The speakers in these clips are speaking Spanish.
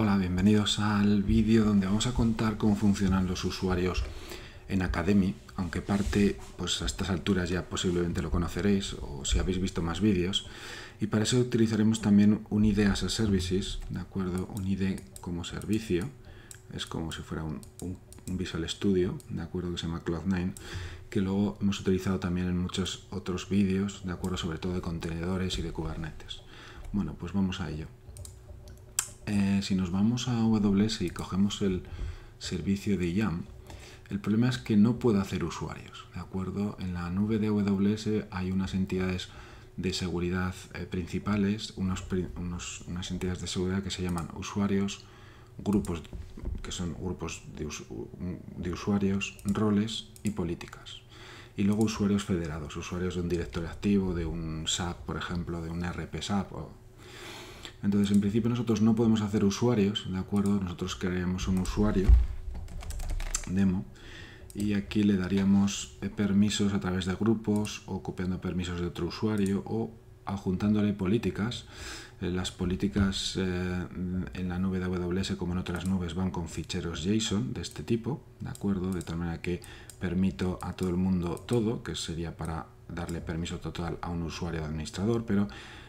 Hola, bienvenidos al vídeo donde vamos a contar cómo funcionan los usuarios en Academy, aunque parte, pues a estas alturas ya posiblemente lo conoceréis o si habéis visto más vídeos, y para eso utilizaremos también un IDE as a Services, ¿de acuerdo? Un IDE como servicio, es como si fuera un Visual Studio, ¿de acuerdo? Que se llama Cloud9, que luego hemos utilizado también en muchos otros vídeos, ¿de acuerdo? Sobre todo de contenedores y de Kubernetes. Bueno, pues vamos a ello. Si nos vamos a AWS y cogemos el servicio de YAM, el problema es que no puedo hacer usuarios, ¿de acuerdo? En la nube de AWS hay unas entidades de seguridad principales, unas entidades de seguridad que se llaman usuarios, grupos, que son grupos de usuarios, roles y políticas. Y luego usuarios federados, usuarios de un directorio activo, de un SAP, por ejemplo, de un RP SAP. Entonces, en principio nosotros no podemos hacer usuarios, ¿de acuerdo? Nosotros crearíamos un usuario demo y aquí le daríamos permisos a través de grupos o copiando permisos de otro usuario o adjuntándole políticas. Las políticas en la nube de AWS, como en otras nubes, van con ficheros JSON de este tipo, ¿de acuerdo? De tal manera que permito a todo el mundo todo, que sería para darle permiso total a un usuario de administrador, pero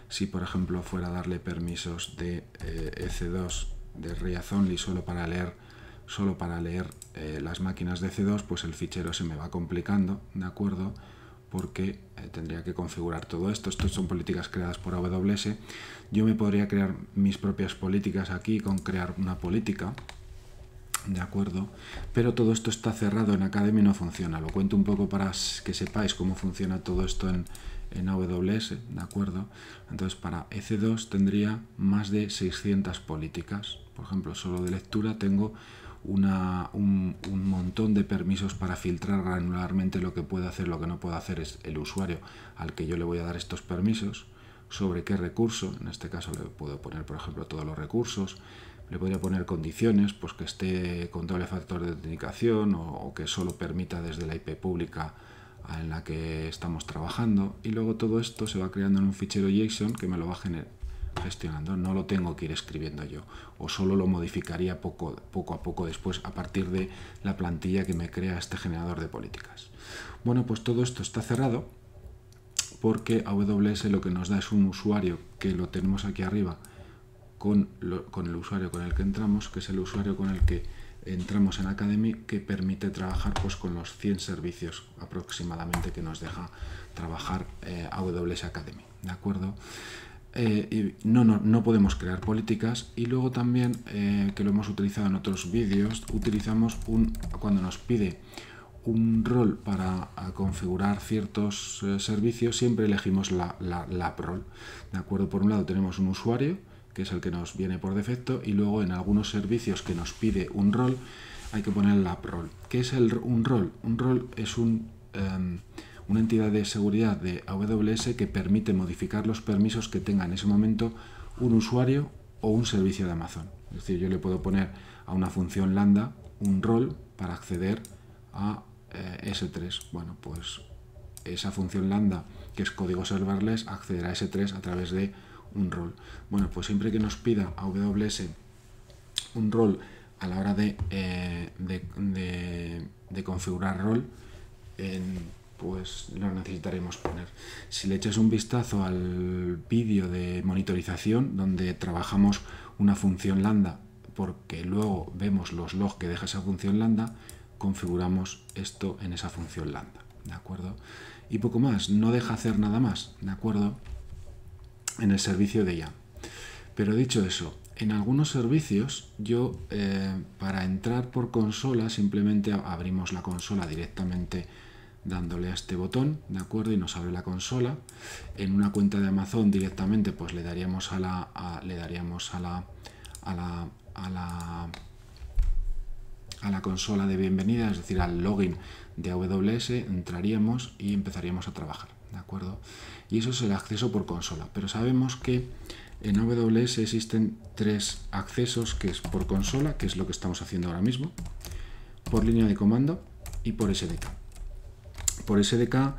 si por ejemplo fuera a darle permisos de EC2 de read only solo para leer las máquinas de EC2, pues el fichero se me va complicando, ¿de acuerdo? Porque tendría que configurar todo esto. Estas son políticas creadas por AWS. Yo me podría crear mis propias políticas aquí con crear una política, ¿de acuerdo? Pero todo esto está cerrado en Academy, no funciona. Lo cuento un poco para que sepáis cómo funciona todo esto en AWS, ¿de acuerdo? Entonces, para EC2 tendría más de 600 políticas. Por ejemplo, solo de lectura tengo un montón de permisos para filtrar granularmente lo que puede hacer, lo que no puede hacer es el usuario al que yo le voy a dar estos permisos, sobre qué recurso. En este caso le puedo poner, por ejemplo, todos los recursos. Le podría poner condiciones, pues que esté con doble factor de autenticación o que solo permita desde la IP pública en la que estamos trabajando, y luego todo esto se va creando en un fichero JSON que me lo va gestionando. No lo tengo que ir escribiendo yo, o solo lo modificaría poco a poco después a partir de la plantilla que me crea este generador de políticas. Bueno, pues todo esto está cerrado porque AWS lo que nos da es un usuario que lo tenemos aquí arriba con el usuario con el que entramos, que es el usuario con el que entramos en Academy, que permite trabajar pues con los 100 servicios aproximadamente que nos deja trabajar AWS Academy, ¿de acuerdo? Y no podemos crear políticas. Y luego también, que lo hemos utilizado en otros vídeos, utilizamos cuando nos pide un rol para configurar ciertos servicios, siempre elegimos la app role, ¿de acuerdo? Por un lado tenemos un usuario, que es el que nos viene por defecto, y luego en algunos servicios que nos pide un rol hay que poner la app role. ¿Qué es un rol? Un rol es una entidad de seguridad de AWS que permite modificar los permisos que tenga en ese momento un usuario o un servicio de Amazon. Es decir, yo le puedo poner a una función lambda un rol para acceder a S3. Bueno, pues esa función lambda, que es código serverless, accederá a S3 a través de un rol. Bueno, pues siempre que nos pida AWS un rol a la hora de configurar rol, pues lo necesitaremos poner. Si le echas un vistazo al vídeo de monitorización donde trabajamos una función lambda, porque luego vemos los logs que deja esa función lambda, configuramos esto en esa función lambda, ¿de acuerdo? Y poco más, no deja hacer nada más, ¿de acuerdo? En el servicio de YAM. Pero dicho eso, en algunos servicios yo para entrar por consola simplemente abrimos la consola directamente dándole a este botón, ¿de acuerdo? Y nos abre la consola. En una cuenta de Amazon directamente pues le daríamos a la consola de bienvenida, es decir, al login de AWS, entraríamos y empezaríamos a trabajar, ¿de acuerdo? Y eso es el acceso por consola, pero sabemos que en AWS existen tres accesos, que es por consola, que es lo que estamos haciendo ahora mismo, por línea de comando y por SDK. Por SDK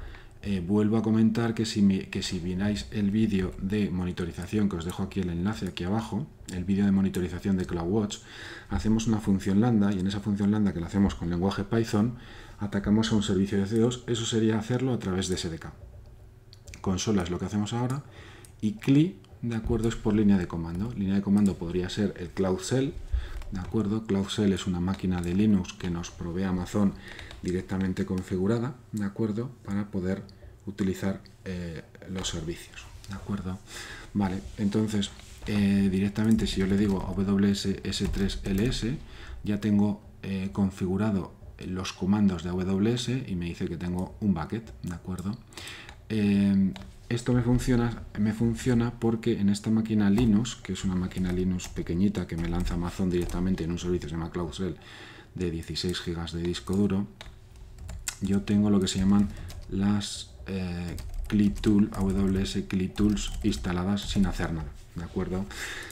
vuelvo a comentar que si miráis el vídeo de monitorización, que os dejo aquí el enlace aquí abajo, el vídeo de monitorización de CloudWatch, hacemos una función lambda, y en esa función lambda, que la hacemos con lenguaje Python, atacamos a un servicio de EC2. Eso sería hacerlo a través de SDK. Consola es lo que hacemos ahora, y CLI, de acuerdo, es por línea de comando. Línea de comando podría ser el Cloud Shell, de acuerdo. Cloud Shell es una máquina de Linux que nos provee Amazon directamente configurada, de acuerdo, para poder utilizar los servicios, de acuerdo. Vale, entonces directamente, si yo le digo AWS S3LS, ya tengo configurado los comandos de AWS y me dice que tengo un bucket, de acuerdo. Esto me funciona porque en esta máquina Linux, que es una máquina Linux pequeñita que me lanza Amazon directamente en un servicio que se llama Cloud Shell de 16 GB de disco duro, yo tengo lo que se llaman las AWS CLI Tools instaladas sin hacer nada, ¿de acuerdo?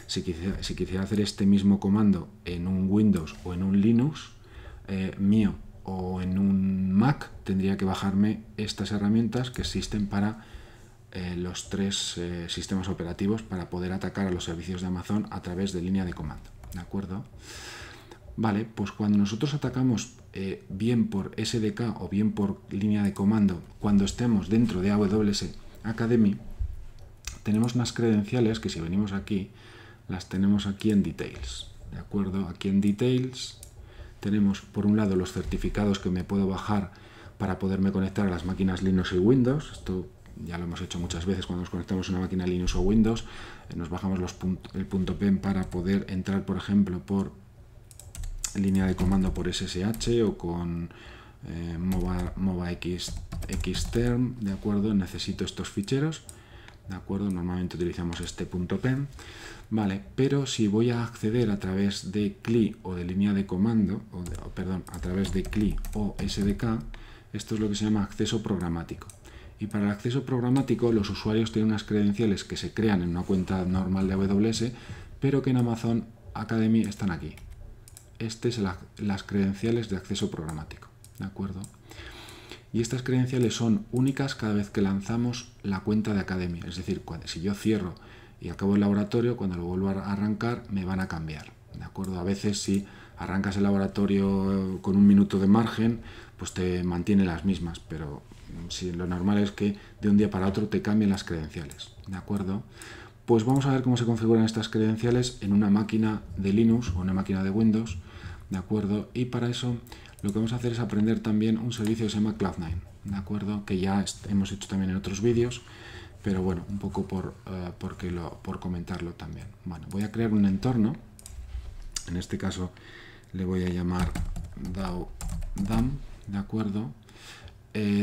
Si quisiera hacer este mismo comando en un Windows o en un Linux mío o en un Mac, tendría que bajarme estas herramientas que existen para los tres sistemas operativos para poder atacar a los servicios de Amazon a través de línea de comando, ¿de acuerdo? Vale, pues cuando nosotros atacamos bien por SDK o bien por línea de comando, cuando estemos dentro de AWS Academy, tenemos unas credenciales que si venimos aquí, las tenemos aquí en Details, ¿de acuerdo? Aquí en Details tenemos por un lado los certificados que me puedo bajar para poderme conectar a las máquinas Linux y Windows. Esto ya lo hemos hecho muchas veces cuando nos conectamos a una máquina Linux o Windows. Nos bajamos el .pen para poder entrar, por ejemplo, por línea de comando por SSH o con MovaXterm, ¿de acuerdo? Necesito estos ficheros, ¿de acuerdo? Normalmente utilizamos este .pen, ¿vale? Pero si voy a acceder a través de CLI o de línea de comando, a través de CLI o SDK, esto es lo que se llama acceso programático. Y para el acceso programático los usuarios tienen unas credenciales que se crean en una cuenta normal de AWS, pero que en Amazon Academy están aquí. Estas son las credenciales de acceso programático, ¿de acuerdo? Y estas credenciales son únicas cada vez que lanzamos la cuenta de Academy. Es decir, si yo cierro y acabo el laboratorio, cuando lo vuelvo a arrancar me van a cambiar, ¿de acuerdo? A veces si arrancas el laboratorio con un minuto de margen, pues te mantiene las mismas, pero si lo normal es que de un día para otro te cambien las credenciales, ¿de acuerdo? Pues vamos a ver cómo se configuran estas credenciales en una máquina de Linux o una máquina de Windows, ¿de acuerdo? Y para eso lo que vamos a hacer es aprender también un servicio que se llama Cloud9, ¿de acuerdo? Que ya hemos hecho también en otros vídeos, pero bueno, un poco por comentarlo también. Bueno, voy a crear un entorno, en este caso le voy a llamar DAO-DAM, ¿de acuerdo?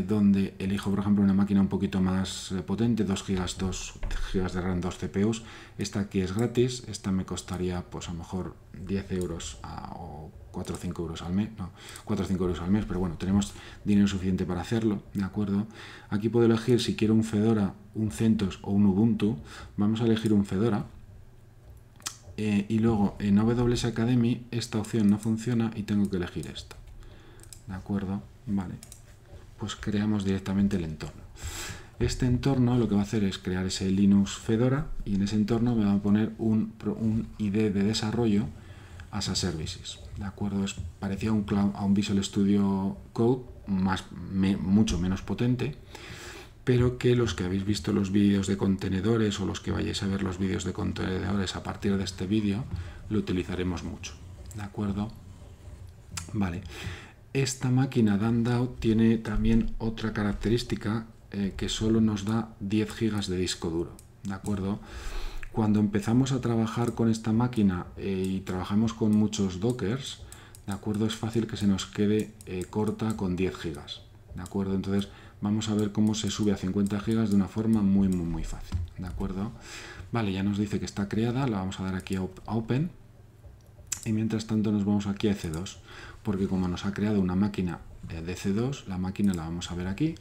Donde elijo, por ejemplo, una máquina un poquito más potente, 2 GB de RAM, 2 CPUs. Esta aquí es gratis, esta me costaría pues a lo mejor 10 euros o 4 o 5 euros al mes, no, 4 o 5 euros al mes, pero bueno, tenemos dinero suficiente para hacerlo, ¿de acuerdo? Aquí puedo elegir si quiero un Fedora, un CentOS o un Ubuntu. Vamos a elegir un Fedora. Y luego en AWS Academy esta opción no funciona y tengo que elegir esta, ¿de acuerdo? Vale, pues creamos directamente el entorno. Este entorno lo que va a hacer es crear ese Linux Fedora y en ese entorno me va a poner un ID de desarrollo as a services, ¿de acuerdo? Es parecido a un Visual Studio Code, mucho menos potente, pero que los que habéis visto los vídeos de contenedores o los que vayáis a ver los vídeos de contenedores a partir de este vídeo, lo utilizaremos mucho, ¿de acuerdo? Vale. Esta máquina DAO tiene también otra característica que solo nos da 10 GB de disco duro, ¿de acuerdo? Cuando empezamos a trabajar con esta máquina y trabajamos con muchos dockers, ¿de acuerdo? Es fácil que se nos quede corta con 10 GB, ¿de acuerdo? Entonces vamos a ver cómo se sube a 50 GB de una forma muy fácil, ¿de acuerdo? Vale, ya nos dice que está creada, la vamos a dar aquí a Open y mientras tanto nos vamos aquí a EC2, porque como nos ha creado una máquina de EC2, la máquina la vamos a ver aquí,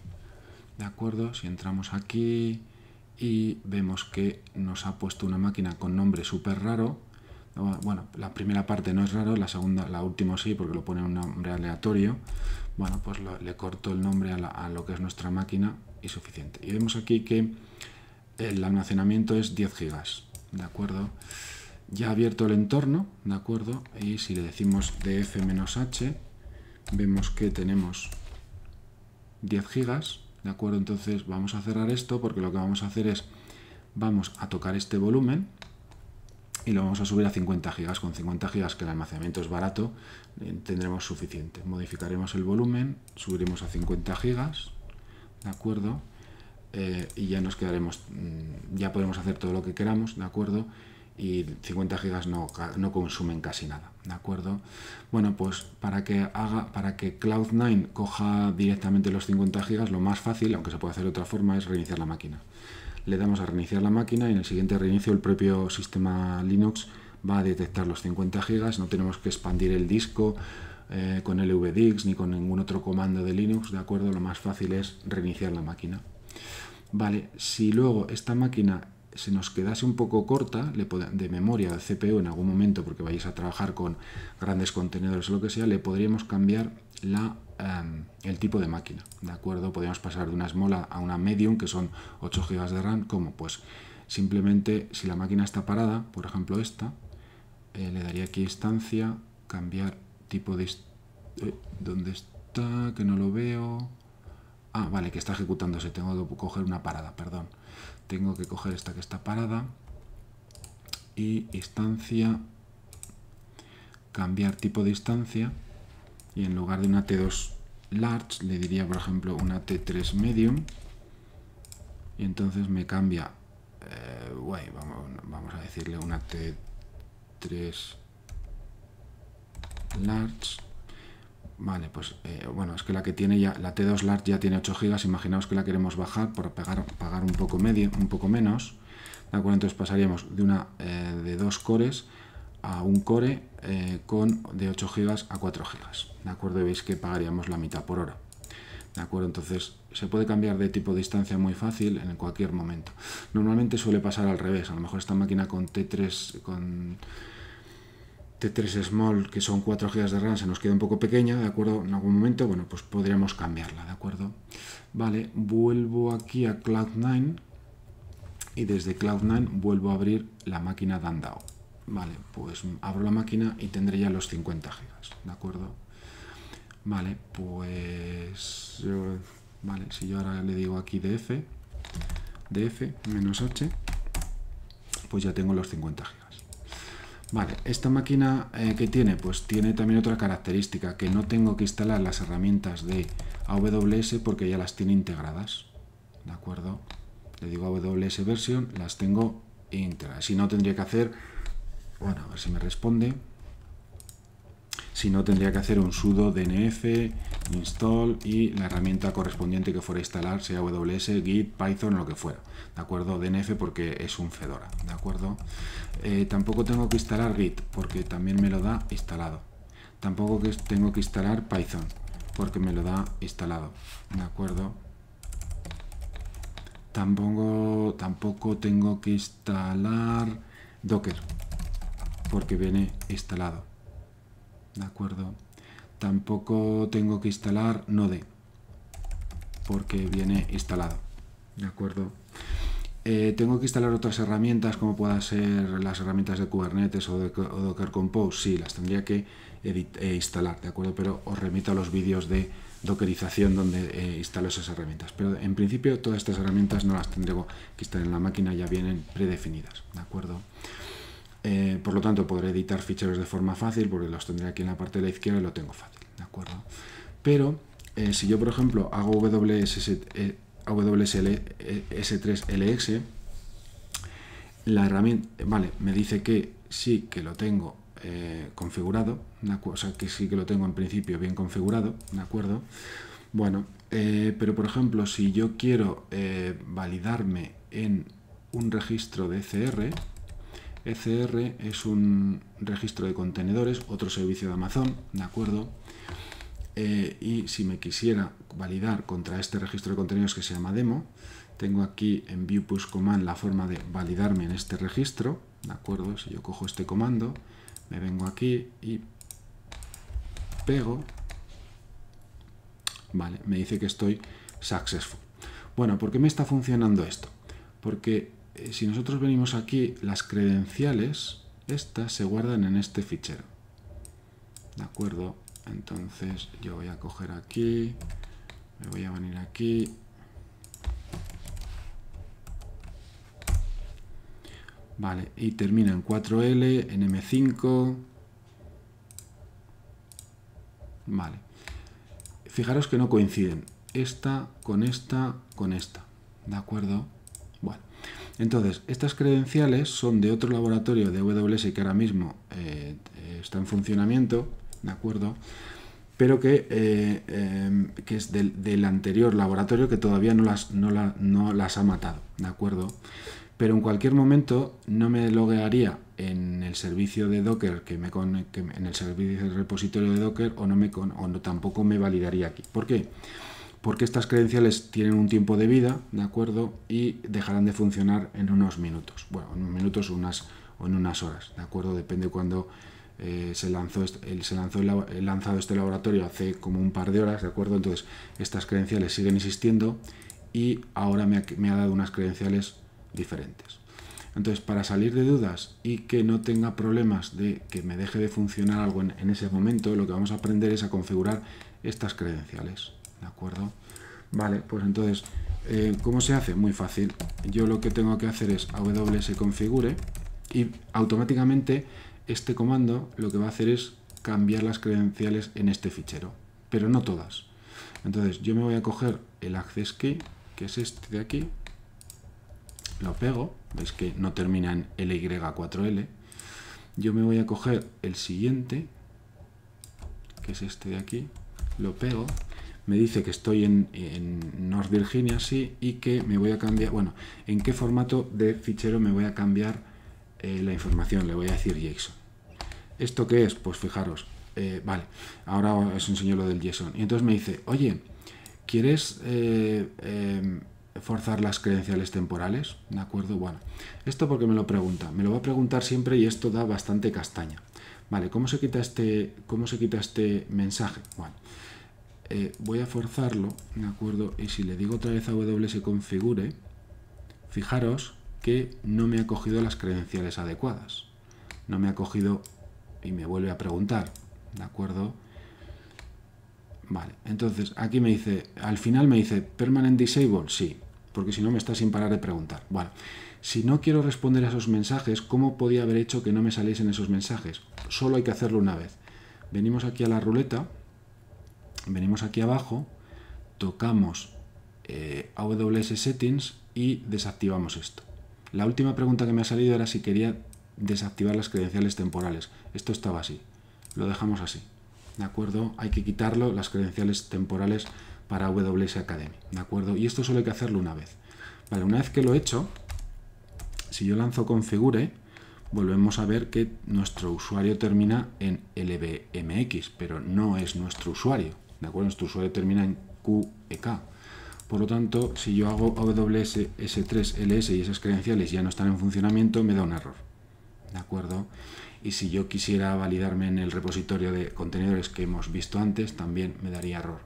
¿de acuerdo? Si entramos aquí y vemos que nos ha puesto una máquina con nombre súper raro, Bueno, la primera parte no es raro, la segunda, la última sí, porque lo pone un nombre aleatorio. Bueno, pues le corto el nombre a lo que es nuestra máquina y suficiente. Y vemos aquí que el almacenamiento es 10 gigas, ¿de acuerdo? Ya ha abierto el entorno, ¿de acuerdo? Y si le decimos df-h, vemos que tenemos 10 gigas, ¿de acuerdo? Entonces vamos a cerrar esto porque lo que vamos a hacer es, vamos a tocar este volumen y lo vamos a subir a 50 gigas. Con 50 gigas, que el almacenamiento es barato, tendremos suficiente. Modificaremos el volumen, subiremos a 50 gigas, ¿de acuerdo? Y ya nos quedaremos, ya podemos hacer todo lo que queramos, ¿de acuerdo? Y 50 gigas no consumen casi nada, ¿de acuerdo? Bueno, pues para que Cloud9 coja directamente los 50 gigas, lo más fácil, aunque se puede hacer de otra forma, es reiniciar la máquina. Le damos a reiniciar la máquina y en el siguiente reinicio el propio sistema Linux va a detectar los 50 gigas, no tenemos que expandir el disco con LVDIX ni con ningún otro comando de Linux, ¿de acuerdo? Lo más fácil es reiniciar la máquina. Vale, si luego esta máquina se nos quedase un poco corta de memoria de CPU en algún momento, porque vais a trabajar con grandes contenedores o lo que sea, le podríamos cambiar el tipo de máquina, ¿de acuerdo? Podríamos pasar de una small a una medium, que son 8 GB de RAM. ¿Cómo? Pues simplemente, si la máquina está parada, por ejemplo esta, le daría aquí instancia, cambiar tipo de... ¿dónde está? Que no lo veo... Ah, vale, que está ejecutándose, tengo que coger una parada, perdón. Tengo que coger esta que está parada y instancia, cambiar tipo de instancia, y en lugar de una T2 large le diría, por ejemplo, una T3 medium, y entonces me cambia, vamos a decirle una T3 large. Vale, pues bueno, es que la que tiene ya, la T2 large ya tiene 8 GB, imaginaos que la queremos bajar por pagar un poco menos, ¿de acuerdo? Entonces pasaríamos de 2 cores a un core de 8 GB a 4 GB, ¿de acuerdo? Y veis que pagaríamos la mitad por hora, ¿de acuerdo? Entonces se puede cambiar de tipo de instancia muy fácil en cualquier momento. Normalmente suele pasar al revés, a lo mejor esta máquina con T3 small, que son 4 GB de RAM, se nos queda un poco pequeña, ¿de acuerdo? En algún momento, bueno, pues podríamos cambiarla, ¿de acuerdo? Vale, vuelvo aquí a Cloud9 y desde Cloud9 vuelvo a abrir la máquina Dandao. Vale, pues abro la máquina y tendré ya los 50 GB, ¿de acuerdo? Vale, pues... Vale, si yo ahora le digo aquí df-h, pues ya tengo los 50 GB. Vale, esta máquina ¿qué tiene? Pues tiene también otra característica, que no tengo que instalar las herramientas de AWS porque ya las tiene integradas, ¿de acuerdo? Le digo AWS version, las tengo integradas. Si no, tendría que hacer, bueno, a ver si me responde. Si no, tendría que hacer un sudo dnf install y la herramienta correspondiente que fuera a instalar, sea AWS, Git, Python o lo que fuera, ¿de acuerdo? DNF porque es un Fedora, ¿de acuerdo? Tampoco tengo que instalar Git porque también me lo da instalado. Tampoco tengo que instalar Python porque me lo da instalado, ¿de acuerdo? Tampoco tengo que instalar Docker porque viene instalado, ¿de acuerdo? Tampoco tengo que instalar Node porque viene instalado, ¿de acuerdo? ¿Tengo que instalar otras herramientas como puedan ser las herramientas de Kubernetes o Docker Compose? Sí, las tendría que instalar, ¿de acuerdo? Pero os remito a los vídeos de dockerización donde instalo esas herramientas. Pero en principio todas estas herramientas no las tendré que instalar en la máquina, ya vienen predefinidas, ¿de acuerdo? Por lo tanto, podré editar ficheros de forma fácil porque los tendré aquí en la parte de la izquierda y lo tengo fácil, ¿de acuerdo? Pero si yo, por ejemplo, hago WSL3LX, la herramienta, vale, me dice que sí que lo tengo configurado, o sea, que sí que lo tengo en principio bien configurado, ¿de acuerdo? Bueno, pero por ejemplo, si yo quiero validarme en un registro de ECR, ECR es un registro de contenedores, otro servicio de Amazon, ¿de acuerdo? y si me quisiera validar contra este registro de contenidos que se llama demo, tengo aquí en view push command la forma de validarme en este registro, ¿de acuerdo? Si yo cojo este comando, me vengo aquí y pego, vale, me dice que estoy successful. Bueno, ¿por qué me está funcionando esto? Porque si nosotros venimos aquí, las credenciales, estas se guardan en este fichero, ¿de acuerdo? Entonces yo voy a coger aquí, me voy a venir aquí, vale, y termina en 4L, en M5, vale. Fijaros que no coinciden, esta, con ¿de acuerdo? Bueno, entonces, estas credenciales son de otro laboratorio de AWS que ahora mismo está en funcionamiento, ¿de acuerdo? Pero que es del anterior laboratorio que todavía no las ha matado, ¿de acuerdo? Pero en cualquier momento no me loguearía en el servicio de Docker, en el servicio del repositorio de Docker, o tampoco me validaría aquí. ¿Por qué? Porque estas credenciales tienen un tiempo de vida, ¿de acuerdo? Y dejarán de funcionar en unos minutos. Bueno, en unos minutos o en unas horas, ¿de acuerdo? Depende de cuándo se lanzó lanzado este laboratorio, hace como un par de horas, ¿de acuerdo? Entonces, estas credenciales siguen existiendo y ahora me ha dado unas credenciales diferentes. Entonces, para salir de dudas y que no tenga problemas de que me deje de funcionar algo en ese momento, lo que vamos a aprender es a configurar estas credenciales, ¿de acuerdo? Vale, pues entonces, ¿cómo se hace? Muy fácil. Yo lo que tengo que hacer es aws configure y automáticamente este comando lo que va a hacer es cambiar las credenciales en este fichero, pero no todas. Entonces, yo me voy a coger el access key, que es este de aquí, lo pego, veis que no termina en LY4L. Yo me voy a coger el siguiente, que es este de aquí, lo pego, me dice que estoy en North Virginia, sí, y que me voy a cambiar, bueno, en qué formato de fichero me voy a cambiar la información, le voy a decir JSON. ¿Esto qué es? Pues fijaros, vale, ahora os enseño lo del JSON. Y entonces me dice, oye, ¿quieres forzar las credenciales temporales? ¿De acuerdo? Bueno, esto porque me lo pregunta. Me lo va a preguntar siempre y esto da bastante castaña. Vale, ¿cómo se quita este mensaje? Bueno, voy a forzarlo, ¿de acuerdo? Y si le digo otra vez a AWS configure, fijaros que no me ha cogido las credenciales adecuadas. No me ha cogido y me vuelve a preguntar, ¿de acuerdo? Vale, entonces aquí me dice, al final me dice permanent disable, sí, porque si no me está sin parar de preguntar. Bueno, si no quiero responder a esos mensajes, ¿cómo podía haber hecho que no me saliesen esos mensajes? Solo hay que hacerlo una vez. Venimos aquí a la ruleta, venimos aquí abajo, tocamos AWS Settings y desactivamos esto. La última pregunta que me ha salido era si quería desactivar las credenciales temporales. Esto estaba así, lo dejamos así. ¿De acuerdo? Hay que quitarlo, las credenciales temporales para AWS Academy, ¿de acuerdo? Y esto solo hay que hacerlo una vez. Vale, una vez que lo he hecho, si yo lanzo configure, volvemos a ver que nuestro usuario termina en LVMX, pero no es nuestro usuario, ¿de acuerdo? Nuestro usuario termina en QEK. Por lo tanto, si yo hago AWS S3LS y esas credenciales ya no están en funcionamiento, me da un error, ¿de acuerdo? Y si yo quisiera validarme en el repositorio de contenedores que hemos visto antes, también me daría error.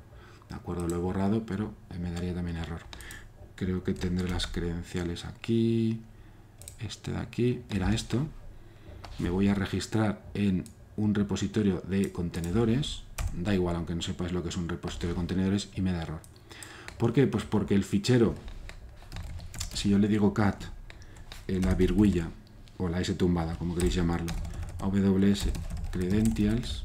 ¿De acuerdo? Lo he borrado, pero me daría también error. Creo que tendré las credenciales aquí. Este de aquí era esto. Me voy a registrar en un repositorio de contenedores. Da igual, aunque no sepáis lo que es un repositorio de contenedores, y me da error. ¿Por qué? Pues porque el fichero, si yo le digo cat, la virguilla, o la S tumbada, como queréis llamarlo, AWS Credentials,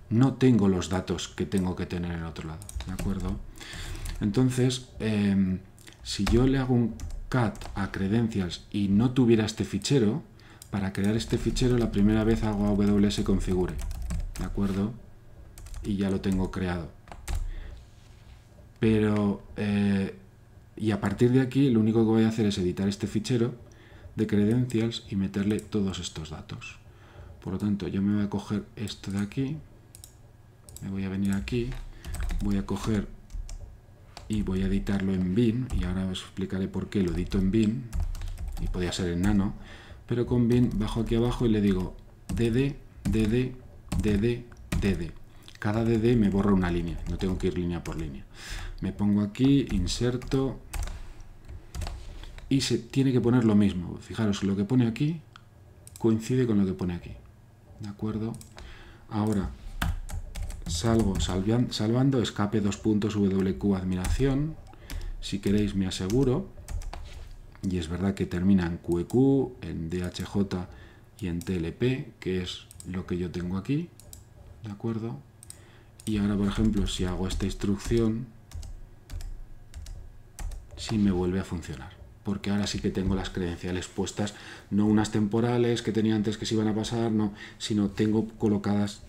no tengo los datos que tengo que tener en el otro lado, ¿de acuerdo? Entonces, si yo le hago un cat a Credentials y no tuviera este fichero, para crear este fichero la primera vez hago AWS configure, ¿de acuerdo? Y ya lo tengo creado. Pero, y a partir de aquí, lo único que voy a hacer es editar este fichero de Credentials y meterle todos estos datos. Por lo tanto, yo me voy a coger esto de aquí, me voy a venir aquí, voy a coger y voy a editarlo en bin, y ahora os explicaré por qué lo edito en bin, y podría ser en nano, pero con bin bajo aquí abajo y le digo dd, dd, dd, dd. Cada dd me borra una línea, no tengo que ir línea por línea. Me pongo aquí, inserto, y se tiene que poner lo mismo. Fijaros, lo que pone aquí coincide con lo que pone aquí. ¿De acuerdo? Ahora salgo salvando, escape WQ admiración. Si queréis me aseguro. Y es verdad que termina en QEQ, en DHJ y en TLP, que es lo que yo tengo aquí. ¿De acuerdo? Y ahora, por ejemplo, si hago esta instrucción, sí me vuelve a funcionar. Porque ahora sí que tengo las credenciales puestas, no unas temporales que tenía antes que se iban a pasar, no, sino tengo colocadas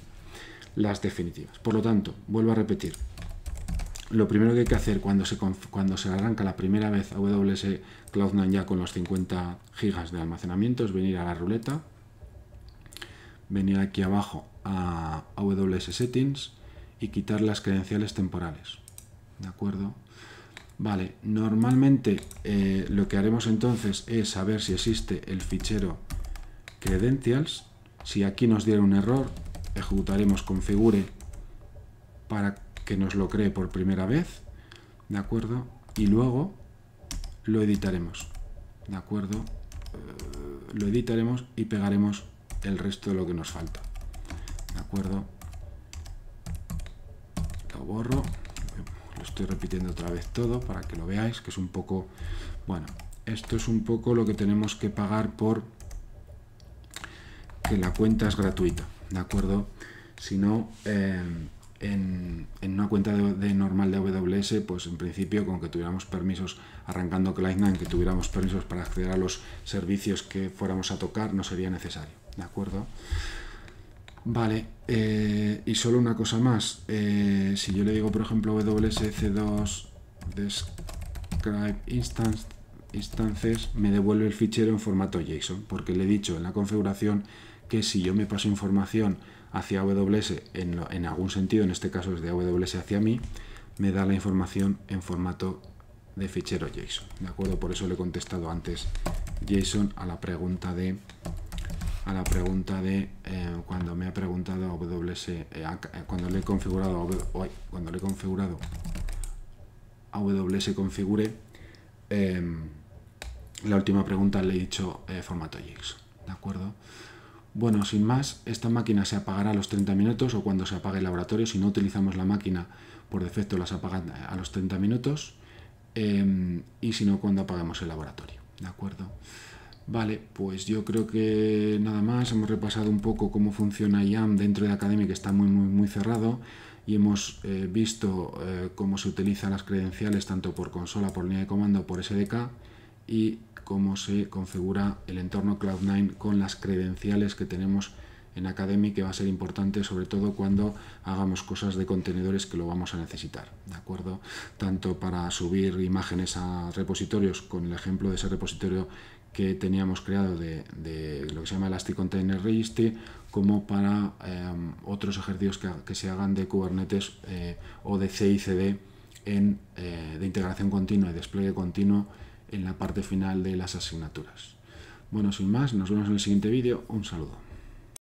las definitivas. Por lo tanto, vuelvo a repetir, lo primero que hay que hacer cuando se arranca la primera vez AWS Cloud9 ya con los 50 gigas de almacenamiento es venir a la ruleta, venir aquí abajo a AWS Settings y quitar las credenciales temporales. ¿De acuerdo? Vale, normalmente lo que haremos entonces es saber si existe el fichero credentials. Si aquí nos diera un error, ejecutaremos configure para que nos lo cree por primera vez, ¿de acuerdo? Y luego lo editaremos, ¿de acuerdo? Lo editaremos y pegaremos el resto de lo que nos falta, ¿de acuerdo? Lo borro. Lo estoy repitiendo otra vez todo para que lo veáis, que es un poco, bueno, esto es un poco lo que tenemos que pagar por que la cuenta es gratuita, ¿de acuerdo? Si no, en una cuenta normal de AWS, pues en principio con que tuviéramos permisos arrancando Cloud9, que tuviéramos permisos para acceder a los servicios que fuéramos a tocar, no sería necesario, ¿de acuerdo? Vale, y solo una cosa más, si yo le digo por ejemplo WSC2 describe instances, me devuelve el fichero en formato JSON, porque le he dicho en la configuración que si yo me paso información hacia AWS en algún sentido, en este caso es de AWS hacia mí, me da la información en formato de fichero JSON, ¿de acuerdo? Por eso le he contestado antes JSON a la pregunta de cuando me ha preguntado AWS, cuando le he configurado AWS configure, la última pregunta le he dicho formato JSON, ¿de acuerdo? Bueno, sin más, esta máquina se apagará a los 30 minutos o cuando se apague el laboratorio. Si no utilizamos la máquina, por defecto las apagan a los 30 minutos y si no, cuando apaguemos el laboratorio, ¿de acuerdo? Vale, pues yo creo que nada más. Hemos repasado un poco cómo funciona IAM dentro de Academy, que está muy cerrado, y hemos visto cómo se utilizan las credenciales tanto por consola, por línea de comando, por SDK, y cómo se configura el entorno Cloud9 con las credenciales que tenemos en Academy, que va a ser importante sobre todo cuando hagamos cosas de contenedores que lo vamos a necesitar, ¿de acuerdo? Tanto para subir imágenes a repositorios, con el ejemplo de ese repositorio que teníamos creado de lo que se llama Elastic Container Registry, como para otros ejercicios que se hagan de Kubernetes o de CI/CD de integración continua y despliegue continuo en la parte final de las asignaturas. Bueno, sin más, nos vemos en el siguiente vídeo. Un saludo.